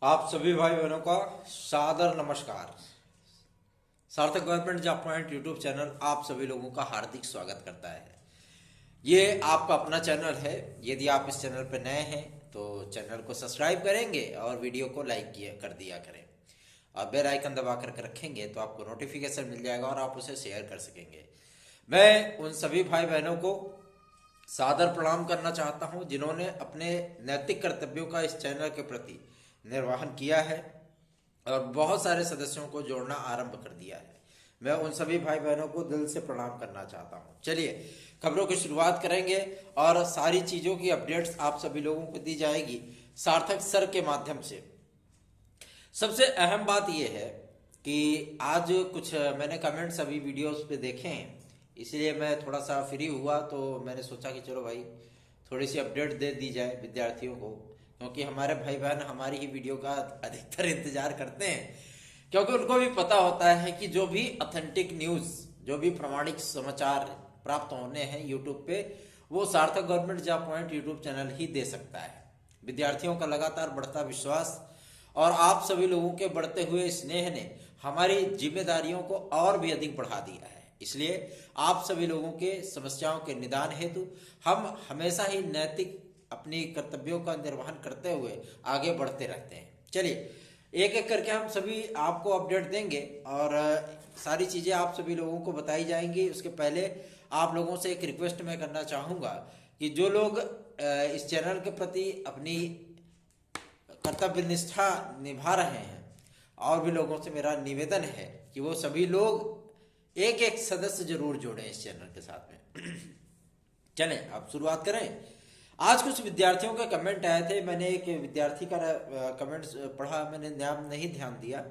आप सभी भाई बहनों का सादर नमस्कार। सार्थक government job point YouTube channel आप सभी लोगों का हार्दिक स्वागत करता है। ये आपका अपना चैनल है। यदि आप इस चैनल पर नए हैं तो चैनल को सब्सक्राइब करेंगे और वीडियो को लाइक किया कर दिया करें और बेल आइकन दबा कर रखेंगे तो आपको नोटिफिकेशन मिल जाएगा और आप उसे शेयर कर सकेंगे। मैं उन सभी भाई बहनों को सादर प्रणाम करना चाहता हूं जिन्होंने अपने नैतिक कर्तव्यों का इस चैनल के प्रति निर्वहन किया है और बहुत सारे सदस्यों को जोड़ना आरंभ कर दिया है। मैं उन सभी भाई बहनों को दिल से प्रणाम करना चाहता हूं। चलिए खबरों की शुरुआत करेंगे और सारी चीज़ों की अपडेट्स आप सभी लोगों को दी जाएगी सार्थक सर के माध्यम से। सबसे अहम बात यह है कि आज कुछ मैंने कमेंट्स अभी वीडियोस पे देखे हैं, इसलिए मैं थोड़ा सा फ्री हुआ तो मैंने सोचा कि चलो भाई थोड़ी सी अपडेट दे दी जाए विद्यार्थियों को, क्योंकि हमारे भाई बहन हमारी ही वीडियो का अधिकतर इंतजार करते हैं, क्योंकि उनको भी पता होता है कि जो भी ऑथेंटिक न्यूज़, जो भी प्रामाणिक समाचार प्राप्त होने हैं यूट्यूब पे, वो Sarthak government job point YouTube channel ही दे सकता है। विद्यार्थियों का लगातार बढ़ता विश्वास और आप सभी लोगों के बढ़ते हुए स्नेह ने हमारी जिम्मेदारियों को और भी अधिक बढ़ा दिया है। इसलिए आप सभी लोगों के समस्याओं के निदान हेतु हम हमेशा ही नैतिक अपनी कर्तव्यों का निर्वहन करते हुए आगे बढ़ते रहते हैं। चलिए एक एक करके हम सभी आपको अपडेट देंगे और सारी चीज़ें आप सभी लोगों को बताई जाएंगी। उसके पहले आप लोगों से एक रिक्वेस्ट मैं करना चाहूँगा कि जो लोग इस चैनल के प्रति अपनी कर्तव्य निष्ठा निभा रहे हैं, और भी लोगों से मेरा निवेदन है कि वो सभी लोग एक एक सदस्य जरूर जोड़ें इस चैनल के साथ में। चलें अब शुरुआत करें। आज कुछ विद्यार्थियों के कमेंट आए थे। मैंने एक विद्यार्थी का कमेंट पढ़ा, मैंने नाम नहीं ध्यान दिया,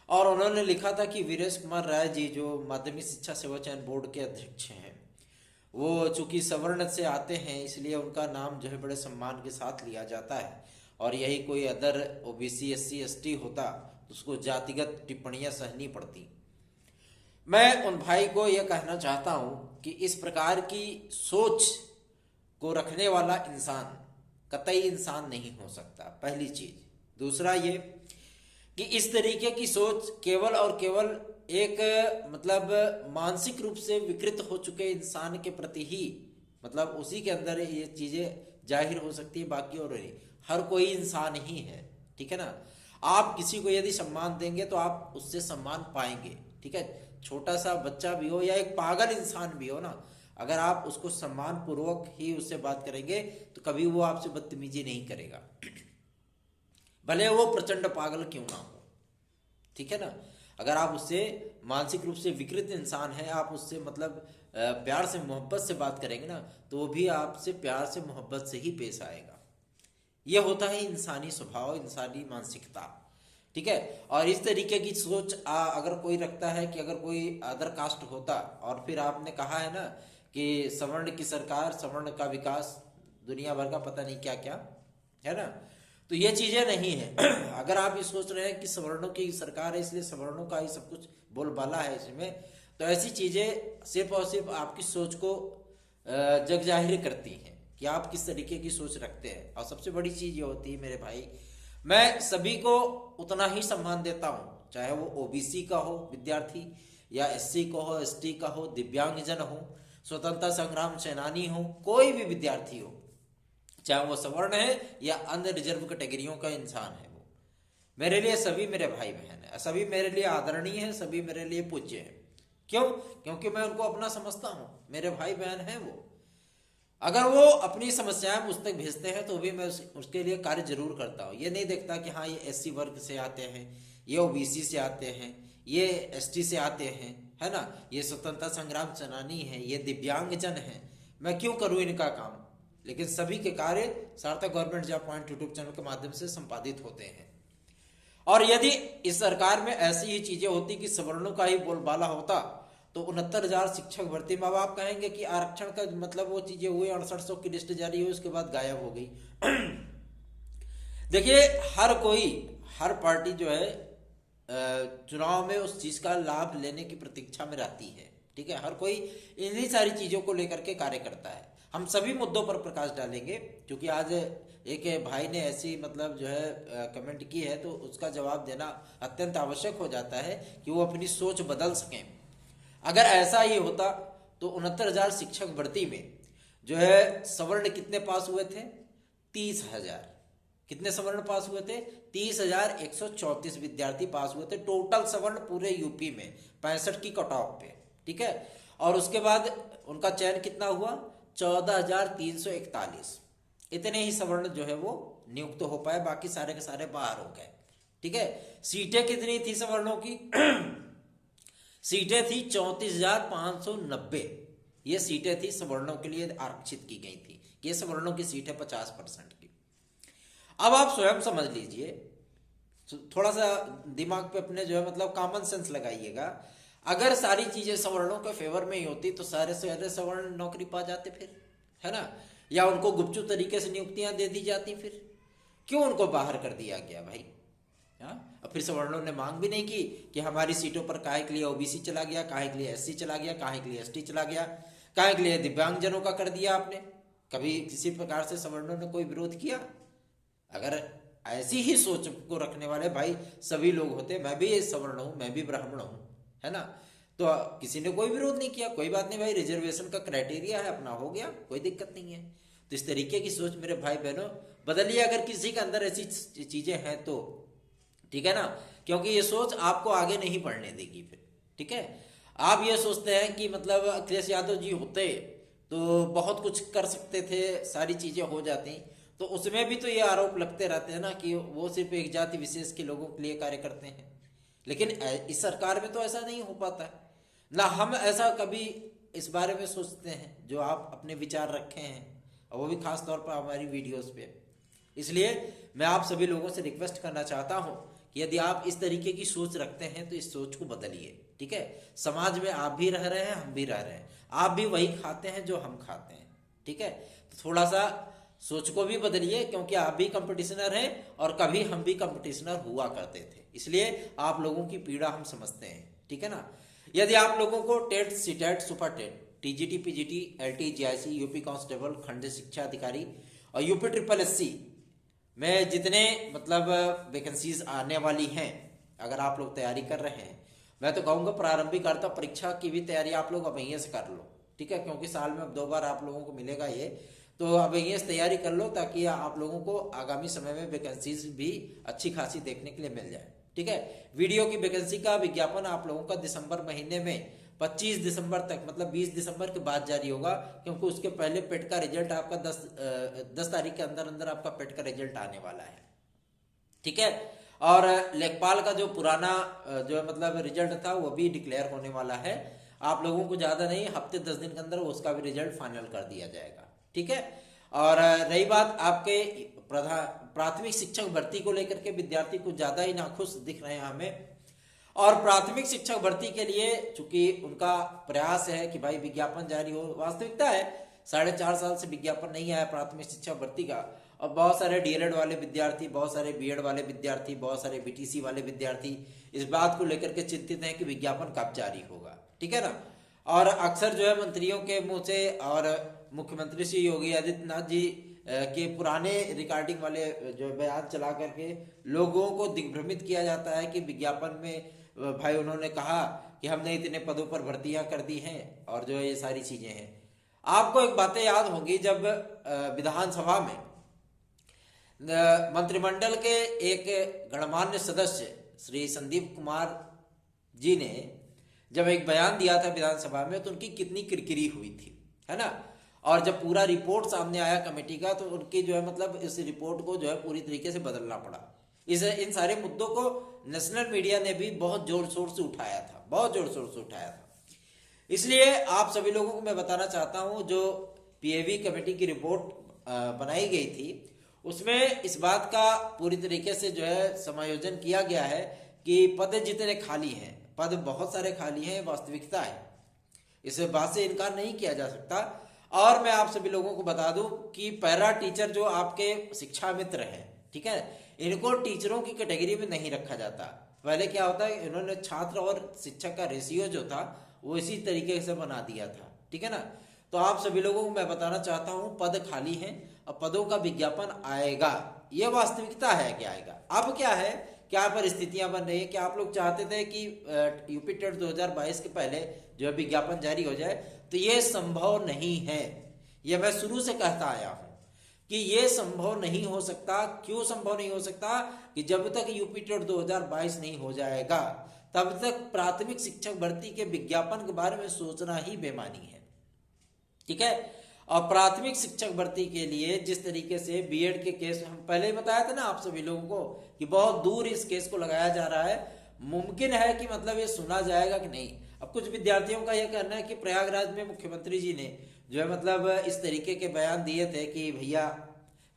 और उन्होंने लिखा था कि वीरेश कुमार राय जी जो माध्यमिक शिक्षा सेवा चयन बोर्ड के अध्यक्ष हैं, वो चूंकि सवर्ण से आते हैं इसलिए उनका नाम जो है बड़े सम्मान के साथ लिया जाता है, और यही कोई अदर ओबीसी एससी एसटी होता तो उसको जातिगत टिप्पणियां सहनी पड़ती। मैं उन भाई को यह कहना चाहता हूँ कि इस प्रकार की सोच को रखने वाला इंसान कतई इंसान नहीं हो सकता, पहली चीज। दूसरा ये कि इस तरीके की सोच केवल और केवल एक मतलब मानसिक रूप से विकृत हो चुके इंसान के प्रति ही, मतलब उसी के अंदर ये चीजें जाहिर हो सकती है, बाकी और नहीं। हर कोई इंसान ही है, ठीक है ना। आप किसी को यदि सम्मान देंगे तो आप उससे सम्मान पाएंगे, ठीक है। छोटा सा बच्चा भी हो या एक पागल इंसान भी हो ना, अगर आप उसको सम्मान पूर्वक ही उससे बात करेंगे तो कभी वो आपसे बदतमीजी नहीं करेगा, भले वो प्रचंड पागल क्यों ना हो, ठीक है ना। अगर आप उससे मानसिक रूप से विकृत इंसान है, आप उससे मतलब प्यार से मोहब्बत से बात करेंगे ना, तो वो भी आपसे प्यार से मोहब्बत से ही पेश आएगा। यह होता है इंसानी स्वभाव, इंसानी मानसिकता, ठीक है। और इस तरीके की सोच अगर कोई रखता है कि अगर कोई अदर कास्ट होता, और फिर आपने कहा है ना कि सवर्ण की सरकार, सवर्ण का विकास, दुनिया भर का पता नहीं क्या क्या है ना, तो ये चीजें नहीं है। अगर आप ये सोच रहे हैं कि सवर्णों की सरकार है इसलिए सवर्णों का ही सब कुछ बोलबाला है इसमें, तो ऐसी चीजें सिर्फ और सिर्फ आपकी सोच को जग जाहिर करती हैं कि आप किस तरीके की सोच रखते हैं। और सबसे बड़ी चीज ये होती है मेरे भाई, मैं सभी को उतना ही सम्मान देता हूँ, चाहे वो ओबीसी का हो विद्यार्थी, या एससी का हो, एसटी का हो, दिव्यांगजन हो, स्वतंत्रता संग्राम सेनानी हो, कोई भी विद्यार्थी हो, चाहे वो सवर्ण है या अन्य रिजर्व कैटेगरियों का इंसान है, वो मेरे लिए सभी मेरे भाई बहन है, सभी मेरे लिए आदरणीय है, सभी मेरे लिए पूज्य है। क्यों? क्योंकि मैं उनको अपना समझता हूँ, मेरे भाई बहन हैं वो। अगर वो अपनी समस्याएं मुझ तक भेजते हैं तो भी मैं उसके लिए कार्य जरूर करता हूँ। ये नहीं देखता कि हाँ ये एससी वर्ग से आते हैं, ये ओबीसी से आते हैं, ये एसटी से आते हैं, है ना, ये स्वतंत्रता संग्राम सेनानी है, ये दिव्यांगजन है, मैं क्यों करूँ इनका काम। लेकिन सभी के कार्य सार्थक government job point YouTube channel के माध्यम से संपादित होते हैं। और यदि इस सरकार में ऐसी ही चीजें होती कि सवर्णों का ही बोलबाला होता तो 69,000 शिक्षक भर्ती में, अब आप कहेंगे कि आरक्षण का मतलब वो चीजें हुई, 6800 की लिस्ट जारी हुई उसके बाद गायब हो गई। देखिए हर कोई, हर पार्टी जो है चुनाव में उस चीज का लाभ लेने की प्रतीक्षा में रहती है, ठीक है। हर कोई इन्हीं सारी चीजों को लेकर के कार्य करता है। हम सभी मुद्दों पर प्रकाश डालेंगे, क्योंकि आज एक भाई ने ऐसी मतलब जो है कमेंट की है, तो उसका जवाब देना अत्यंत आवश्यक हो जाता है कि वो अपनी सोच बदल सकें। अगर ऐसा ही होता तो 69,000 शिक्षक भर्ती में जो है सवर्ण कितने पास हुए थे? 30,000। कितने सवर्ण पास हुए थे? 30,134 विद्यार्थी पास हुए थे टोटल सवर्ण पूरे यूपी में 65 की कट ऑफ पे, ठीक है। और उसके बाद उनका चयन कितना हुआ? 14,341। इतने ही सवर्ण जो है वो नियुक्त हो पाए, बाकी सारे के सारे बाहर हो गए, ठीक है। सीटें कितनी थी सवर्णों की? सीटें थी 34,590। ये सीटें थी सवर्णों के लिए आरक्षित की गई थी। ये सवर्णों की सीटें 50% की। अब आप स्वयं समझ लीजिए, थोड़ा सा दिमाग पे अपने जो है मतलब कॉमन सेंस लगाइएगा। अगर सारी चीजें सवर्णों के फेवर में ही होती तो सारे सारे सवर्ण नौकरी पा जाते फिर, है ना, या उनको गुपचुप तरीके से नियुक्तियां दे दी जाती। फिर क्यों उनको बाहर कर दिया गया भाई? हाँ, अब फिर सवर्णों ने मांग भी नहीं की कि हमारी सीटों पर काहे के लिए ओबीसी चला गया, काहे के लिए एससी चला गया, काहे के लिए एसटी चला गया, काहे के लिए दिव्यांगजनों का कर दिया आपने? कभी किसी प्रकार से सवर्णों ने कोई विरोध किया? अगर ऐसी ही सोच को रखने वाले भाई सभी लोग होते, मैं भी सवर्ण हूं, मैं भी ब्राह्मण हूं, है ना, तो किसी ने कोई विरोध नहीं किया, कोई बात नहीं भाई, रिजर्वेशन का क्राइटेरिया है अपना, हो गया, कोई दिक्कत नहीं है। तो इस तरीके की सोच मेरे भाई बहनों बदलिए, अगर किसी के अंदर ऐसी चीजें हैं तो, ठीक है ना, क्योंकि ये सोच आपको आगे नहीं बढ़ने देगी फिर, ठीक है। आप ये सोचते हैं कि मतलब अखिलेश यादव जी होते तो बहुत कुछ कर सकते थे, सारी चीजें हो जाती, तो उसमें भी तो ये आरोप लगते रहते हैं ना कि वो सिर्फ एक जाति विशेष के लोगों के लिए कार्य करते हैं। लेकिन इस सरकार में तो ऐसा नहीं हो पाता है ना। हम ऐसा कभी इस बारे में सोचते हैं जो आप अपने विचार रखे हैं, और वो भी खास तौर पर हमारी वीडियोस पे। इसलिए मैं आप सभी लोगों से रिक्वेस्ट करना चाहता हूं कि यदि आप इस तरीके की सोच रखते हैं तो इस सोच को बदलिए, ठीक है। समाज में आप भी रह रहे हैं, हम भी रह रहे हैं, आप भी वही खाते हैं जो हम खाते हैं, ठीक है। तो थोड़ा सा सोच को भी बदलिए, क्योंकि आप भी कंपटीशनर हैं और कभी हम भी कंपटीशनर हुआ करते थे, इसलिए आप लोगों की पीड़ा हम समझते हैं, ठीक है ना। यदि आप लोगों को TET, CTET, super TET, TGT, PGT, LT, GIC, UP constable, खंड शिक्षा अधिकारी और यूपी ट्रिपल एससी में जितने मतलब वैकेंसीज आने वाली हैं, अगर आप लोग तैयारी कर रहे हैं, मैं तो कहूँगा प्रारंभिक अर्हता परीक्षा की भी तैयारी आप लोग अब यहीं से कर लो, ठीक है, क्योंकि साल में अब 2 बार आप लोगों को मिलेगा ये, तो अब यहीं से तैयारी कर लो ताकि आप लोगों को आगामी समय में वैकेंसीज भी अच्छी खासी देखने के लिए मिल जाए, ठीक है। वीडियो की वैकेंसी का विज्ञापन आप लोगों का दिसंबर महीने में 25 दिसंबर तक, मतलब 20 दिसंबर के बाद जारी होगा, क्योंकि उसके पहले पेट का रिजल्ट आपका 10 तारीख के अंदर अंदर आपका पेट का रिजल्ट आने वाला है, ठीक है। और लेखपाल का जो पुराना जो मतलब रिजल्ट था वो भी डिक्लेयर होने वाला है। आप लोगों को ज्यादा नहीं, हफ्ते 10 दिन के अंदर उसका भी रिजल्ट फाइनल कर दिया जाएगा, ठीक है। और रही बात आपके प्राथमिक शिक्षक भर्ती को लेकर के, विद्यार्थी कुछ ज्यादा ही नाखुश दिख रहे हैं हमें। और प्राथमिक शिक्षक भर्ती के लिए चूंकि उनका प्रयास है कि भाई विज्ञापन जारी हो, वास्तविकता है 4.5 साल से विज्ञापन नहीं आया प्राथमिक शिक्षक भर्ती का, और बहुत सारे डीएलएड वाले विद्यार्थी, बहुत सारे बीएड वाले विद्यार्थी, बहुत सारे बीटीसी वाले विद्यार्थी इस बात को लेकर के चिंतित हैं कि विज्ञापन कब जारी होगा, ठीक है ना। और अक्सर जो है मंत्रियों के मुंह से और मुख्यमंत्री श्री योगी आदित्यनाथ जी के पुराने रिकॉर्डिंग वाले जो बयान चला करके लोगों को दिग्भ्रमित किया जाता है कि विज्ञापन में भाई उन्होंने कहा कि हमने इतने पदों पर भर्तियां कर दी हैं और जो ये सारी चीजें हैं। आपको एक बातें याद होंगी, जब विधानसभा में मंत्रिमंडल के एक गणमान्य सदस्य श्री संदीप कुमार जी ने जब एक बयान दिया था विधानसभा में, तो उनकी कितनी किरकिरी हुई थी, है ना। और जब पूरा रिपोर्ट सामने आया कमेटी का, तो उनकी जो है मतलब इस रिपोर्ट को जो है पूरी तरीके से बदलना पड़ा। इन सारे मुद्दों को नेशनल मीडिया ने भी बहुत जोर शोर से उठाया था, बहुत जोर शोर से उठाया था। इसलिए आप सभी लोगों को मैं बताना चाहता हूं, जो पीएवी कमेटी की रिपोर्ट बनाई गई थी उसमें इस बात का पूरी तरीके से जो है समायोजन किया गया है कि पद जितने खाली हैं, पद बहुत सारे खाली हैं, वास्तविकता है, इस बात से इनकार नहीं किया जा सकता। और मैं आप सभी लोगों को बता दूं कि पैरा टीचर जो आपके शिक्षा मित्र हैं, ठीक है, इनको टीचरों की कैटेगरी में नहीं रखा जाता। पहले क्या होता है, इन्होंने छात्र और शिक्षक का रेशियो जो था वो इसी तरीके से बना दिया था, ठीक है ना। तो आप सभी लोगों को मैं बताना चाहता हूँ पद खाली हैं और पदों का विज्ञापन आएगा। ये वास्तविकता है कि आएगा। अब क्या है, क्या परिस्थितियां बन रही है कि आप लोग चाहते थे कि यूपी टेट 2022 के पहले जो है विज्ञापन जारी हो जाए, तो ये संभव नहीं है। ये मैं शुरू से कहता आया हूं कि ये संभव नहीं हो सकता। क्यों संभव नहीं हो सकता? कि जब तक यूपी टेट 2022 नहीं हो जाएगा तब तक प्राथमिक शिक्षक भर्ती के विज्ञापन के बारे में सोचना ही बेमानी है। ठीक है। और प्राथमिक शिक्षक भर्ती के लिए जिस तरीके से बीएड के केस हम पहले ही बताया था ना आप सभी लोगों को कि बहुत दूर इस केस को लगाया जा रहा है, मुमकिन है कि मतलब ये सुना जाएगा कि नहीं। अब कुछ विद्यार्थियों का यह कहना है कि प्रयागराज में मुख्यमंत्री जी ने जो है मतलब इस तरीके के बयान दिए थे कि भैया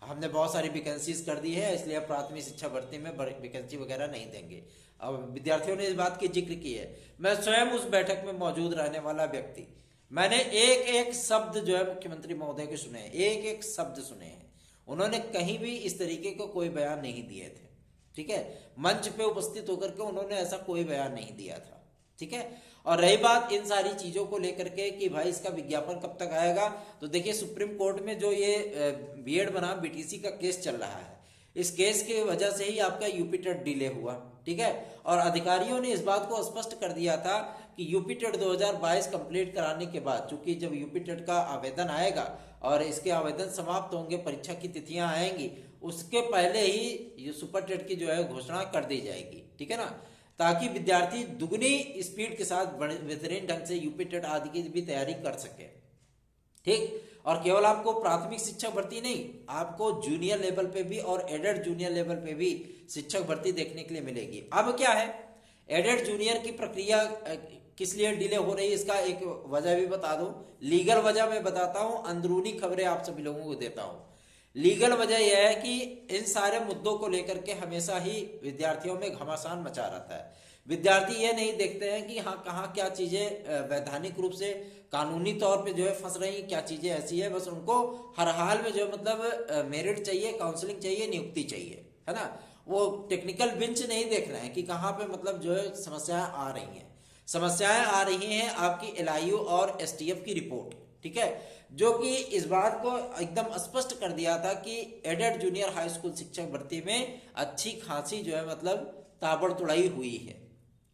हमने बहुत सारी वैकेंसीज कर दी है, इसलिए प्राथमिक शिक्षा भर्ती में वैकेंसी वगैरह नहीं देंगे। अब विद्यार्थियों ने इस बात की जिक्र की है। मैं स्वयं उस बैठक में मौजूद रहने वाला व्यक्ति, मैंने एक एक शब्द जो है मुख्यमंत्री महोदय के सुने हैं, एक एक शब्द सुने हैं। उन्होंने कहीं भी इस तरीके को कोई बयान नहीं दिए थे। ठीक है। मंच पे उपस्थित होकर के उन्होंने ऐसा कोई बयान नहीं दिया था। ठीक है। और रही बात इन सारी चीजों को लेकर के कि भाई इसका विज्ञापन कब तक आएगा, तो देखिए सुप्रीम कोर्ट में जो ये बीएड बनाम बीटीसी का केस चल रहा है, इस केस की वजह से ही आपका यूपी टेट डिले हुआ। ठीक है। और अधिकारियों ने इस बात को स्पष्ट कर दिया था कि यूपी टेट 2022 कंप्लीट कराने के बाद, चूंकि जब यूपी टेट का आवेदन आएगा और इसके आवेदन समाप्त होंगे, परीक्षा की तिथियां आएंगी, उसके पहले ही ये सुपर टेट की जो है घोषणा कर दी जाएगी। ठीक है ना, ताकि विद्यार्थी दुगनी स्पीड के साथ बेहतरीन ढंग से यूपी टेट आदि की भी तैयारी कर सके। ठीक। और केवल आपको प्राथमिक शिक्षक भर्ती नहीं, आपको जूनियर लेवल पे भी और एडेड जूनियर लेवल पे भी शिक्षक भर्ती देखने के लिए मिलेगी। अब क्या है, एडेड जूनियर की प्रक्रिया किस लिए डिले हो रही है, इसका एक वजह भी बता दूं। लीगल वजह मैं बताता हूं, अंदरूनी खबरें आप सभी लोगों को देता हूं। लीगल वजह यह है कि इन सारे मुद्दों को लेकर के हमेशा ही विद्यार्थियों में घमासान मचा रहता है। विद्यार्थी ये नहीं देखते हैं कि हाँ कहाँ क्या चीजें वैधानिक रूप से कानूनी तौर पे जो है फंस रही, क्या चीजें ऐसी है। बस उनको हर हाल में जो है मतलब मेरिट चाहिए, काउंसलिंग चाहिए, नियुक्ति चाहिए, है ना। वो टेक्निकल बेंच नहीं देखना है कि कहाँ पे मतलब जो है समस्याएं आ रही हैं। समस्याएं आ रही हैं आपकी एलआईयू और एसटीएफ की रिपोर्ट। ठीक है, जो कि इस बात को एकदम स्पष्ट कर दिया था कि एडेड जूनियर हाई स्कूल शिक्षक भर्ती में अच्छी खासी जो है मतलब ताबड़तोड़ाई हुई है।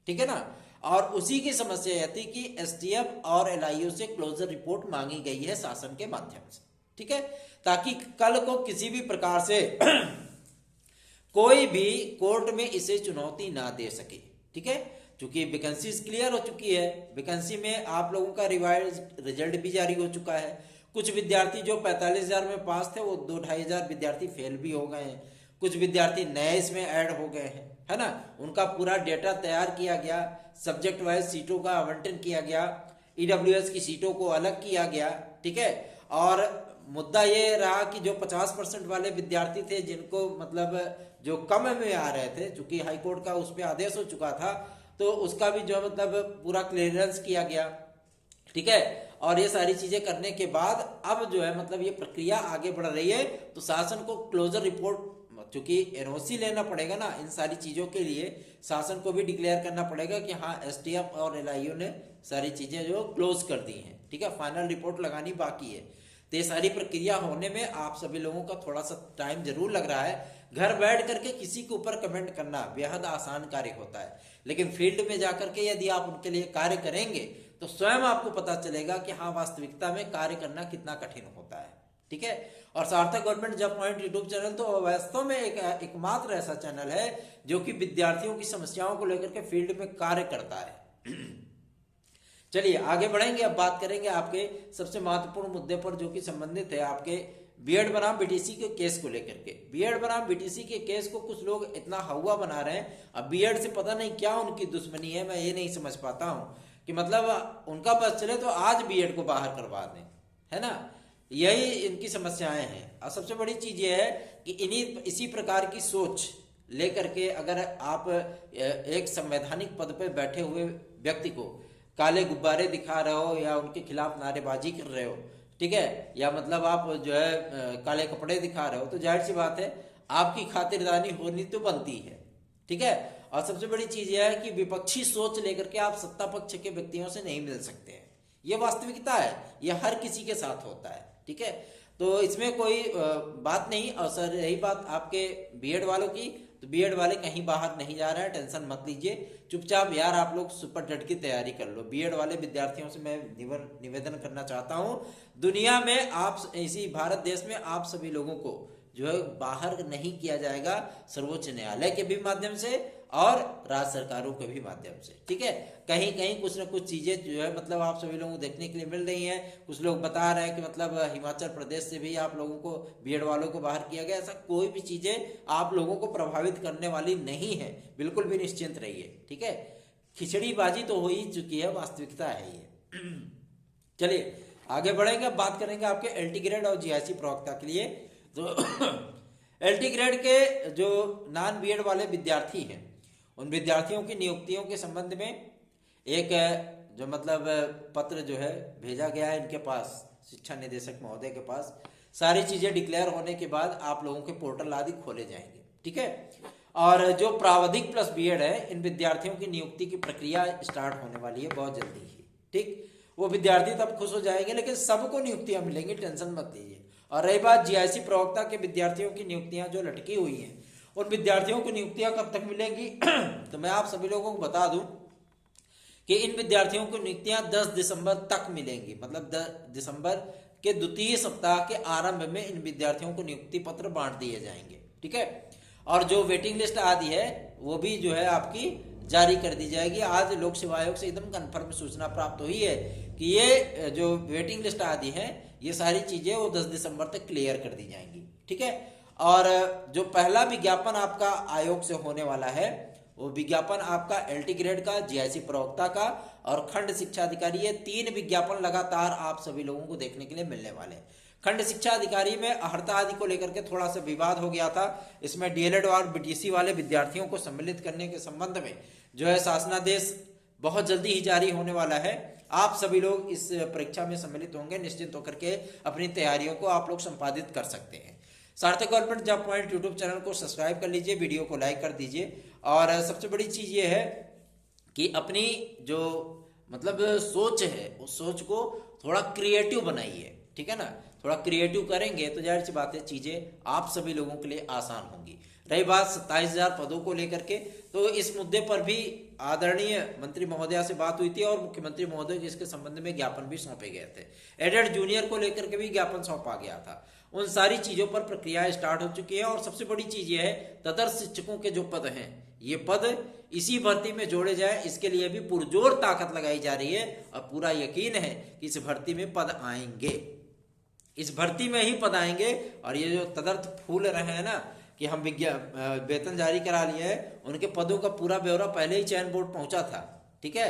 ठीक है ना। और उसी की समस्या यह थी कि एसटीएफ और एलआईयू से क्लोजर रिपोर्ट मांगी गई है शासन के माध्यम से। ठीक है, ताकि कल को किसी भी प्रकार से कोई भी कोर्ट में इसे चुनौती ना दे सके। ठीक है, क्योंकि वैकेंसी क्लियर हो चुकी है, वैकेंसी में आप लोगों का रिवाइज रिजल्ट भी जारी हो चुका है। कुछ विद्यार्थी जो 45,000 में पास थे वो 2-2.5 विद्यार्थी फेल भी हो गए हैं। कुछ विद्यार्थी नए इसमें ऐड हो गए हैं, है ना। उनका पूरा डेटा तैयार किया गया, सब्जेक्ट वाइज सीटों का आवंटन किया गया, ईडब्ल्यूएस की सीटों को अलग किया गया। ठीक है, और मुद्दा ये रहा कि जो 50% वाले विद्यार्थी थे जिनको मतलब जो कम में आ रहे थे, चूंकि हाईकोर्ट का उस पर आदेश हो चुका था, तो उसका भी जो मतलब पूरा क्लियरेंस किया गया। ठीक है, और ये सारी चीजें करने के बाद अब जो है मतलब ये प्रक्रिया आगे बढ़ रही है। तो शासन को क्लोजर रिपोर्ट, क्योंकि एनओसी लेना पड़ेगा ना इन सारी चीजों के लिए, शासन को भी डिक्लेयर करना पड़ेगा कि हाँ एसटीएफ और एलआईयू ने सारी चीजें जो क्लोज कर दी हैं। ठीक है, फाइनल रिपोर्ट लगानी बाकी है। तो ये सारी प्रक्रिया होने में आप सभी लोगों का थोड़ा सा टाइम जरूर लग रहा है। घर बैठ करके किसी के ऊपर कमेंट करना बेहद आसान कार्य होता है, लेकिन फील्ड में जाकर के यदि आप उनके लिए कार्य करेंगे तो स्वयं आपको पता चलेगा कि हाँ वास्तविकता में कार्य करना कितना कठिन होता है। ठीक है, और सार्थक government job point YouTube channel तो वास्तव में एकमात्र ऐसा चैनल है जो कि विद्यार्थियों की समस्याओं को लेकर के फील्ड में कार्य करता है। चलिए आगे बढ़ेंगे, अब बात करेंगे आपके सबसे महत्वपूर्ण मुद्दे पर जो कि संबंधित है आपके बीएड बनाम बीटीसी के केस को लेकर के। बीएड बनाम बीटीसी के केस को कुछ लोग इतना हवा बना रहे हैं, अब बीएड से पता नहीं क्या उनकी दुश्मनी है, मैं ये नहीं समझ पाता हूँ कि मतलब उनका बस चले तो आज बीएड को बाहर करवा दें, है ना। यही इनकी समस्याएं हैं। और सबसे बड़ी चीज ये है कि इसी प्रकार की सोच लेकर के अगर आप एक संवैधानिक पद पर बैठे हुए व्यक्ति को काले गुब्बारे दिखा रहे हो या उनके खिलाफ नारेबाजी कर रहे हो, ठीक है, या मतलब आप जो है काले कपड़े दिखा रहे हो, तो जाहिर सी बात है आपकी खातिरदारी होनी तो बनती है। ठीक है, और सबसे बड़ी चीज यह है कि विपक्षी सोच लेकर के आप सत्ता पक्ष के व्यक्तियों से नहीं मिल सकते हैं। ये वास्तविकता है, ये हर किसी के साथ होता है, ठीक है। तो इसमें कोई बात नहीं। और सर यही बात आपके बीएड वालों की, तो बीएड वाले कहीं बाहर नहीं जा रहे हैं, टेंशन मत लीजिए, चुपचाप यार आप लोग सुपर टेट की तैयारी कर लो। बीएड वाले विद्यार्थियों से मैं निवेदन करना चाहता हूं, दुनिया में आप इसी भारत देश में आप सभी लोगों को जो है बाहर नहीं किया जाएगा, सर्वोच्च न्यायालय के भी माध्यम से और राज्य सरकारों के भी माध्यम से, ठीक है। कहीं कहीं कुछ ना कुछ चीजें जो है मतलब आप सभी लोगों को देखने के लिए मिल रही हैं। कुछ लोग बता रहे हैं कि मतलब हिमाचल प्रदेश से भी आप लोगों को, बीएड वालों को बाहर किया गया। ऐसा कोई भी चीजें आप लोगों को प्रभावित करने वाली नहीं है, बिल्कुल भी निश्चिंत रहिए, ठीक है। खिचड़ीबाजी तो हो ही चुकी है, वास्तविकता है ये। चलिए आगे बढ़ेंगे, अब बात करेंगे आपके एलटी ग्रेड और जीआईसी प्रवक्ता के लिए। तो एलटी ग्रेड के जो नॉन बीएड वाले विद्यार्थी हैं, उन विद्यार्थियों की नियुक्तियों के संबंध में एक जो मतलब पत्र जो है भेजा गया है इनके पास, शिक्षा निदेशक महोदय के पास। सारी चीजें डिक्लेयर होने के बाद आप लोगों के पोर्टल आदि खोले जाएंगे, ठीक है। और जो प्रावधिक प्लस बीएड है, इन विद्यार्थियों की नियुक्ति की प्रक्रिया स्टार्ट होने वाली है बहुत जल्दी ही, ठीक। वो विद्यार्थी तब खुश हो जाएंगे, लेकिन सबको नियुक्तियां मिलेंगी, टेंशन मत लीजिए। और रही बात जीआईसी प्रवक्ता के विद्यार्थियों की नियुक्तियां जो लटकी हुई हैं, उन विद्यार्थियों को नियुक्तियां कब तक मिलेंगी तो मैं आप सभी लोगों को बता दूं कि इन विद्यार्थियों को नियुक्तियां 10 दिसंबर तक मिलेंगी। मतलब 10 दिसंबर के द्वितीय सप्ताह के आरंभ में इन विद्यार्थियों को नियुक्ति पत्र बांट दिए जाएंगे, ठीक है। और जो वेटिंग लिस्ट आदि है वो भी जो है आपकी जारी कर दी जाएगी। आज लोक सेवा आयोग से एकदम कंफर्म सूचना प्राप्त हुई है कि ये जो वेटिंग लिस्ट आदि है, ये सारी चीजें वो 10 दिसंबर तक क्लियर कर दी जाएंगी, ठीक है। और जो पहला विज्ञापन आपका आयोग से होने वाला है, वो विज्ञापन आपका एलटी ग्रेड का, जीआईसी प्रवक्ता का और खंड शिक्षा अधिकारी, ये 3 विज्ञापन लगातार आप सभी लोगों को देखने के लिए मिलने वाले हैं। खंड शिक्षा अधिकारी में अर्हता आदि को लेकर के थोड़ा सा विवाद हो गया था। इसमें डीएलएड और बीटीसी वाले विद्यार्थियों को सम्मिलित करने के संबंध में जो है शासनादेश बहुत जल्दी ही जारी होने वाला है। आप सभी लोग इस परीक्षा में सम्मिलित होंगे, निश्चिंत होकर के अपनी तैयारियों को आप लोग संपादित कर सकते हैं। सार्थक government job point YouTube channel को सब्सक्राइब कर लीजिए, वीडियो को लाइक कर दीजिए। और सबसे बड़ी चीज ये है कि अपनी जो मतलब सोच है, उस सोच को थोड़ा क्रिएटिव बनाइए, ठीक है ना। थोड़ा क्रिएटिव करेंगे तो जाहिर सी बात है चीजें आप सभी लोगों के लिए आसान होंगी। रही बात 27,000 पदों को लेकर के, तो इस मुद्दे पर भी आदरणीय मंत्री महोदया से बात हुई थी और मुख्यमंत्री महोदय को इसके संबंध में ज्ञापन भी सौंपे गए थे। एडेड जूनियर को लेकर के भी ज्ञापन सौंपा गया था। उन सारी चीजों पर प्रक्रिया स्टार्ट हो चुकी है। और सबसे बड़ी चीज ये है, तदर्थ शिक्षकों के जो पद हैं, ये पद इसी भर्ती में जोड़े जाए, इसके लिए भी पुरजोर ताकत लगाई जा रही है। और पूरा यकीन है कि इस भर्ती में पद आएंगे, इस भर्ती में ही पद आएंगे। और ये जो तदर्थ फूल रहे हैं ना कि हम वेतन जारी करा लिए हैं, उनके पदों का पूरा ब्यौरा पहले ही चयन बोर्ड पहुंचा था, ठीक है।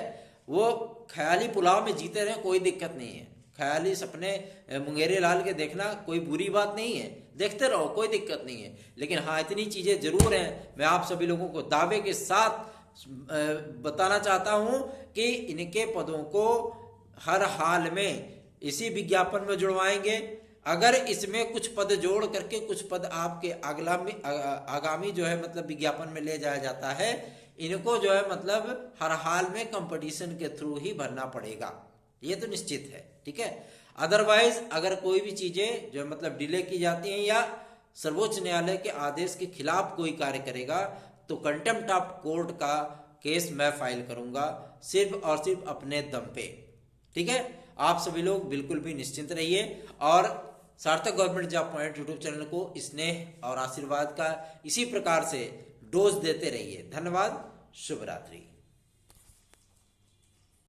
वो ख्याली पुलाव में जीते रहे, कोई दिक्कत नहीं है। ख्याली सपने मुंगेरे लाल के देखना कोई बुरी बात नहीं है, देखते रहो, कोई दिक्कत नहीं है। लेकिन हाँ, इतनी चीजें जरूर हैं, मैं आप सभी लोगों को दावे के साथ बताना चाहता हूं कि इनके पदों को हर हाल में इसी विज्ञापन में जुड़वाएंगे। अगर इसमें कुछ पद जोड़ करके कुछ पद आपके आगामी जो है मतलब विज्ञापन में ले जाया जाता है, इनको जो है मतलब हर हाल में कंपटीशन के थ्रू ही भरना पड़ेगा, ये तो निश्चित है, ठीक है। अदरवाइज अगर कोई भी चीजें जो मतलब डिले की जाती हैं या सर्वोच्च न्यायालय के आदेश के खिलाफ कोई कार्य करेगा, तो कंटेम्प्ट ऑफ कोर्ट का केस मैं फाइल करूंगा, सिर्फ और सिर्फ अपने दम पे, ठीक है। आप सभी लोग बिल्कुल भी निश्चिंत रहिए और सार्थक government job point YouTube channel को स्नेह और आशीर्वाद का इसी प्रकार से डोज देते रहिए। धन्यवाद, शुभ रात्रि।